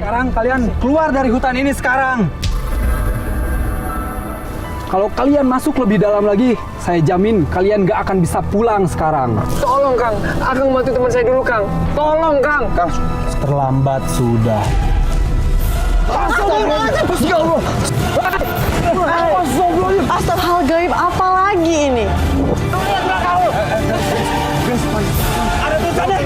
Sekarang kalian keluar dari hutan ini sekarang. Kalau kalian masuk lebih dalam lagi, saya jamin kalian gak akan bisa pulang sekarang. Tolong Kang, Akang bantu teman saya dulu Kang. Tolong Kang. Kang, terlambat sudah. Astagfirullah, hal gaib apa lagi ini? Ada tulisannya.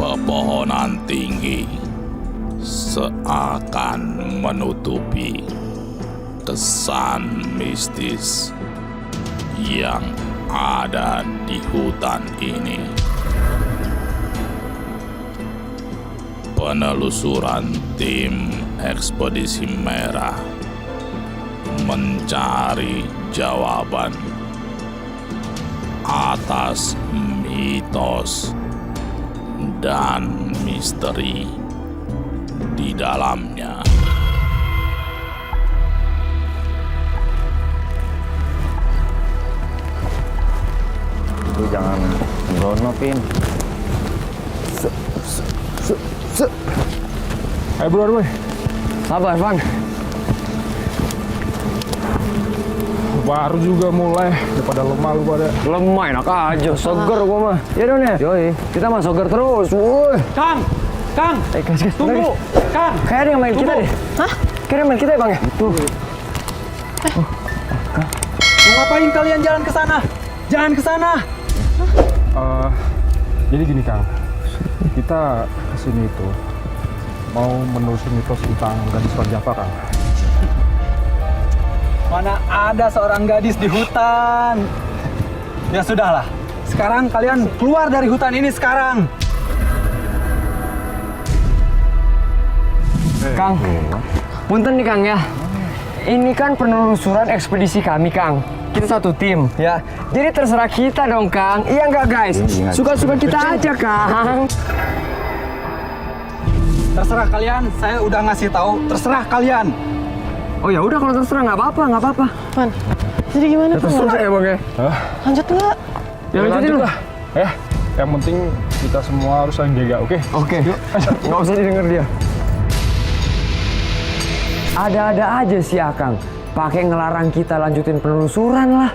Pepohonan tinggi seakan menutupi kesan mistis yang ada di hutan ini. Penelusuran tim Ekspedisi Merah mencari jawaban atas mitos dan misteri di dalamnya. Lu jangan sembrono, Pin. Ayo bro, sabar Van. Baru juga mulai, daripada lemah lu pada. Lemah enak aja, seger gua mah. Ya dong ya. Yoi, kita mah seger terus. Woi. Kang, Guys, tunggu. Kang, kayak ada yang main kita deh. Hah? Kayak ada yang main kita ya Bang ya? Tuh. mau ngapain kalian jalan ke sana? Jangan ke sana. Jadi gini Kang, kita kesini itu mau menelusuri mitos tentang gadis Java Kang. Mana ada seorang gadis di hutan? Ya sudahlah. Sekarang kalian keluar dari hutan ini sekarang. Kang, punten nih Kang ya. Ini kan penelusuran ekspedisi kami Kang. Kita satu tim ya. Jadi terserah kita dong Kang. Iya nggak guys? Suka-suka kita aja Kang. Terserah kalian, saya udah ngasih tahu. Terserah kalian. Oh ya udah kalau terserah nggak apa-apa. Van, jadi gimana Van? Terserah ya Bang ya. Lanjut nggak? Ya lanjutin lah. Yang penting kita semua harus saling jaga, oke? Oke. Nggak usah didengar dia. Ada-ada aja sih Akang. Pakai ngelarang kita lanjutin penelusuran lah.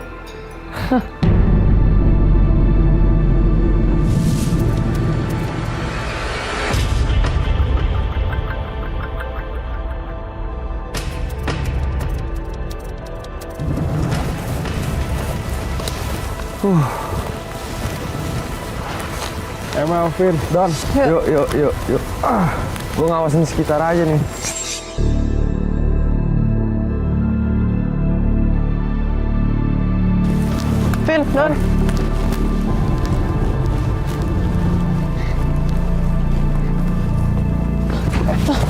Melvin, Don. Yuk. Gue ngawasin sekitar aja nih. Vin, Don.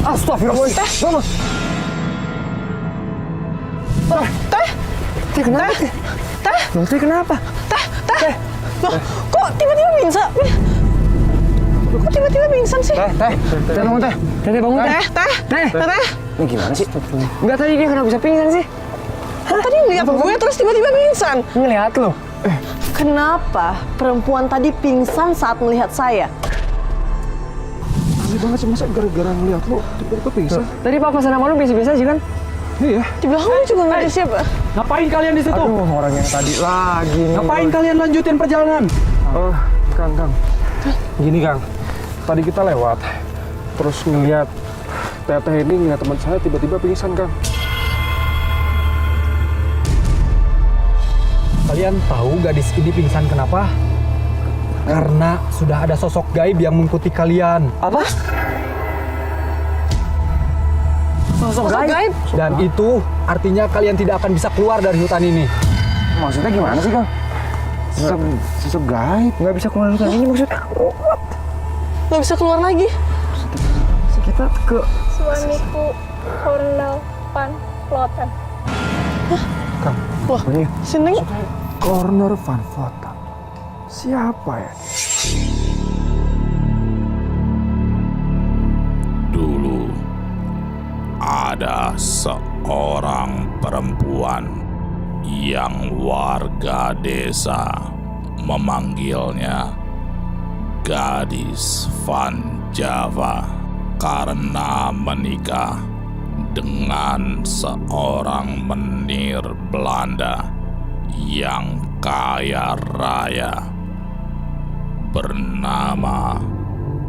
Astagfirullah. Teh kenapa? Teh kenapa? Teh. Loh, kok tiba-tiba pingsan? Kok tiba-tiba pingsan sih? Teh bangun teh. Teh bangun teh. Teh. Ini gimana sih? Enggak tadi dia kenapa bisa pingsan sih? Tadi ngeliat gue terus tiba-tiba pingsan. Ngelihat lo. Kenapa perempuan tadi pingsan saat melihat saya? Aneh banget sih, masa gara-gara ngeliat lo tiba-tiba pingsan? Tadi papa sama lu biasa-biasa aja kan? Iya. Di belakang juga nggak ada siapa. Ngapain kalian di situ? Aduh, orang yang tadi lagi nih. Ngapain kalian lanjutin perjalanan? Kang. Gini Kang, tadi kita lewat, terus ngeliat teteh ini ngeliat teman saya tiba-tiba pingsan Kang. Kalian tahu gadis ini pingsan kenapa? Karena sudah ada sosok gaib yang mengikuti kalian. Apa? Sosok gaib? Dan itu artinya kalian tidak akan bisa keluar dari hutan ini. Maksudnya gimana sih, Kang? Sosok gaib. Nggak bisa keluar dari hutan ini maksudnya? Nggak bisa keluar lagi. Kita ke... Suamiku Kornel Van Vloten. Kang, Wah, si Neng Corner Van Vloten. Siapa ya? ada seorang perempuan yang warga desa memanggilnya Gadis Van Java karena menikah dengan seorang menir Belanda yang kaya raya bernama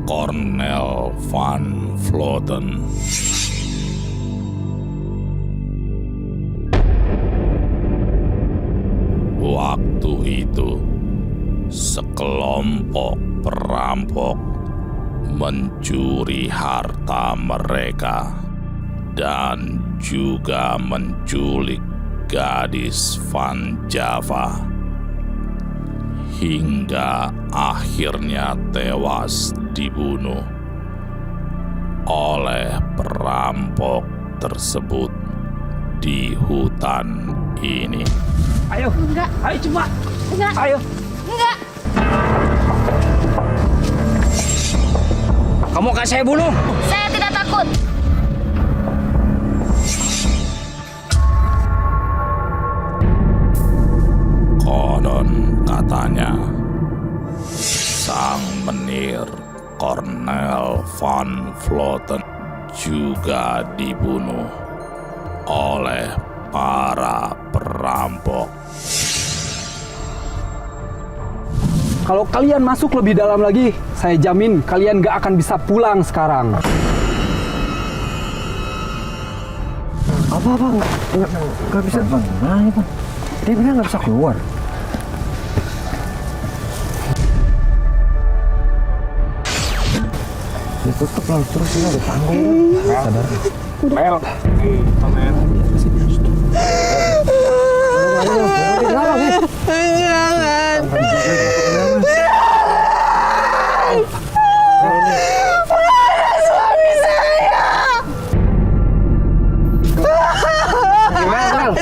Cornel van Vloten. Waktu itu, sekelompok perampok mencuri harta mereka dan juga menculik Gadis Van Java hingga akhirnya tewas dibunuh oleh perampok tersebut di hutan ini. Ayo. Enggak. Ayo cepat. Enggak. Ayo. Enggak. Kamu akan saya bunuh. Saya tidak takut. Konon katanya, sang menir Cornel van Vloten juga dibunuh oleh para perampok. Kalau kalian masuk lebih dalam lagi, saya jamin kalian gak akan bisa pulang sekarang. Apa nggak bisa bang? Nah ini bang, dia bilang nggak bisa keluar. Ya tutup lah terus ini ada tanggung. Sadar. Mel.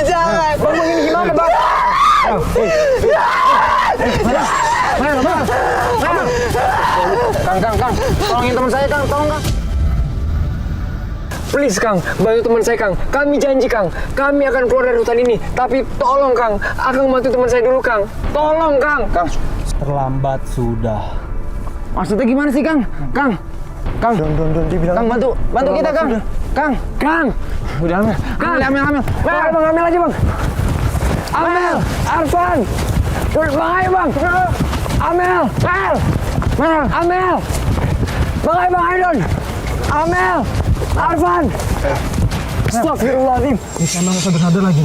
Jangan. Bang, ini gimana bang? Kang, tolongin teman saya Kang, tolong Kang. Please Kang, bantu teman saya Kang. Kami janji Kang, kami akan keluar dari hutan ini. Tapi tolong Kang, Akang bantu teman saya dulu Kang. Tolong Kang. Kang. Terlambat sudah. Maksudnya gimana sih Kang? Kang. Don, Kang bantu kita Kang. Kang. Udah Amel. Kang, Amel. Bang, Amel aja Bang. Amel, Arfan. Bang, ayo Bang. Amel. Amel. Bang, ayo Don. Amel. Arfan. Astagfirullahaladzim. Bisa nggak sadar lagi.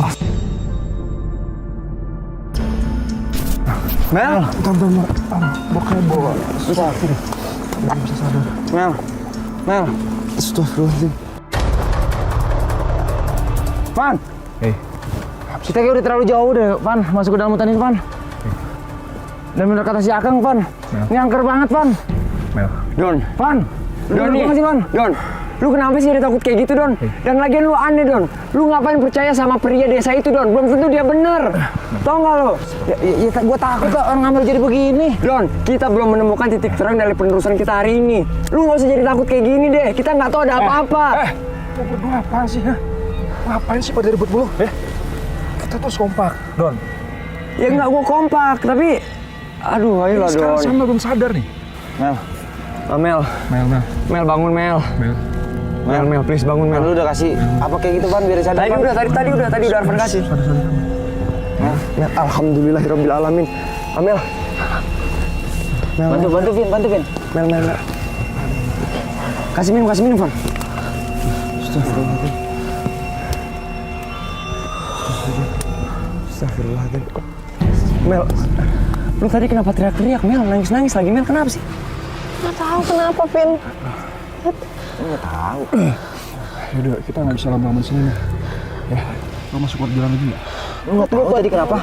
Mel. Bentar. Bokap bawa. Susah. Nggak bisa sadar. Mel. Astagfirullahaladzim. Van. Kita kayak udah terlalu jauh deh, Van. Masuk ke dalam hutan ini, Van. Dan bener kata si Akang, Van. Ini angker banget, Van. Don. Van. Don nih. Don. Lu kenapa sih ada takut kayak gitu, Don? Dan lagian lu aneh, Don. Lu ngapain percaya sama pria desa itu, Don? Belum tentu dia bener. Tau nggak lu? Ya gua takut kok orang ngambil jadi begini. Don, kita belum menemukan titik terang dari penerusan kita hari ini. Lu nggak usah jadi takut kayak gini deh. Kita nggak tahu ada apa-apa. Lu berdua apaan sih, ha? Ngapain sih pada ribut mulu? Kita terus kompak, Don. Ya nggak gua kompak, tapi... Aduh, ayolah, Don. Sekarang sama belum sadar nih. Mel, bangun, Mel. Mel, please bangun, Mel. Lu udah kasih apa kayak gitu Van biar sadar. Tadi udah Arfan kasih. Mel, alhamdulillahirabbil alamin. Mel. Bantu Vin. Mel. Kasih minum, Van. Astagfirullahaladzim. Mel, lu tadi kenapa teriak-teriak, Mel? Nangis lagi, Mel. Kenapa sih? Nggak tahu kenapa, Vin. Yaudah, kita nggak bisa lama-lama sini nih. Ya, lo masuk buat jalan lagi nggak? Lu nggak tahu tadi kenapa?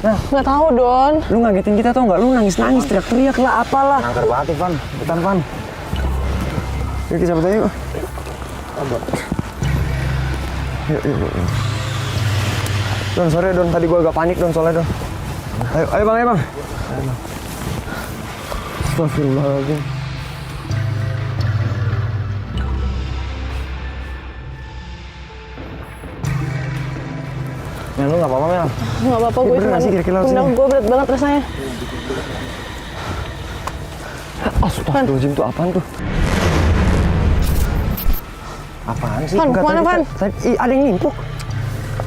Nggak tahu, Don. Lu ngagetin kita tau nggak? Lu nangis, teriak-teriak lah, apalah. Angker banget nih Van. Hutan Van. Yuk, kita cabut aja yuk. Yuk. Don, sorry Don, tadi gua agak panik Don, soalnya Don. Ayo bang. Astagfirullahaladzim. Mel, lu nggak apa-apa, Mel? Nggak apa-apa, gue bener nggak sih kira-kira laut pundak sini? gue berat banget rasanya. Astagfirullahaladzim, tuh apaan tuh? Apaan sih? Van, Enggak, kemana, tadi- Van? Tadi ada yang nimpuk.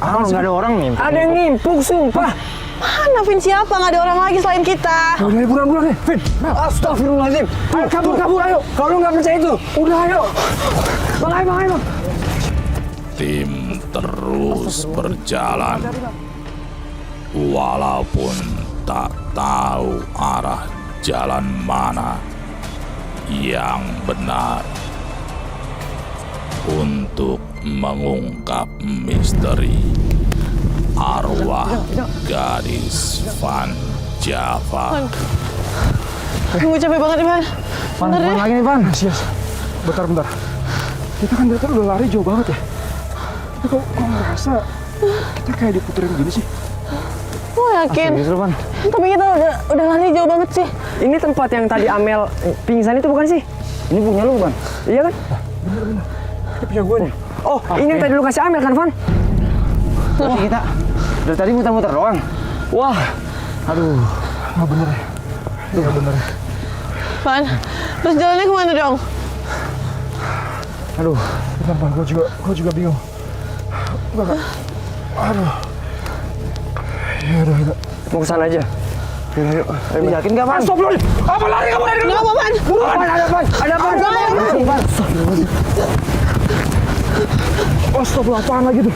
Ah, nggak ada orang nih. Ada yang nimpuk, sumpah. Mana, Vin? Siapa? Nggak ada orang lagi selain kita. Udah, buruan deh. Vin, astagfirullahaladzim. Ayo, kabur, ayo. Kalau lu nggak percaya itu, udah ayo. Bang, ayo. Tim terus berjalan walaupun tak tahu arah jalan mana yang benar untuk mengungkap misteri arwah gadis Van Java. Gue capek banget nih, Van. Bener deh. Lagi nih, Van. Sias. Bentar. Kita kan dari tadi udah lari jauh banget ya. Tapi kok ngerasa kita kayak diputerin gini sih? Gue yakin. Serius lu, Van? Tapi kita udah lari jauh banget sih. Ini tempat yang tadi Amel pingsan itu bukan sih? Ini punya lu, Van? Iya kan? Ini punya gue nih. Oh, ini yang tadi lu kasih Amel kan, Van? Tapi kita dari tadi muter-muter doang. Wah, Aduh, nggak bener ya. Nggak bener ya. Van, terus jalannya kemana dong? Aduh, bentar, Van. Gue juga bingung. Enggak. Aduh. Ya udah. mau ke sana aja. Yaudah, yuk. Lu yakin nggak, Van? Stop lu! Apa lari kamu dari Nggak apa, Van. Buruan, ada apa? Ada apa? Oh, stop lu, apaan lagi tuh?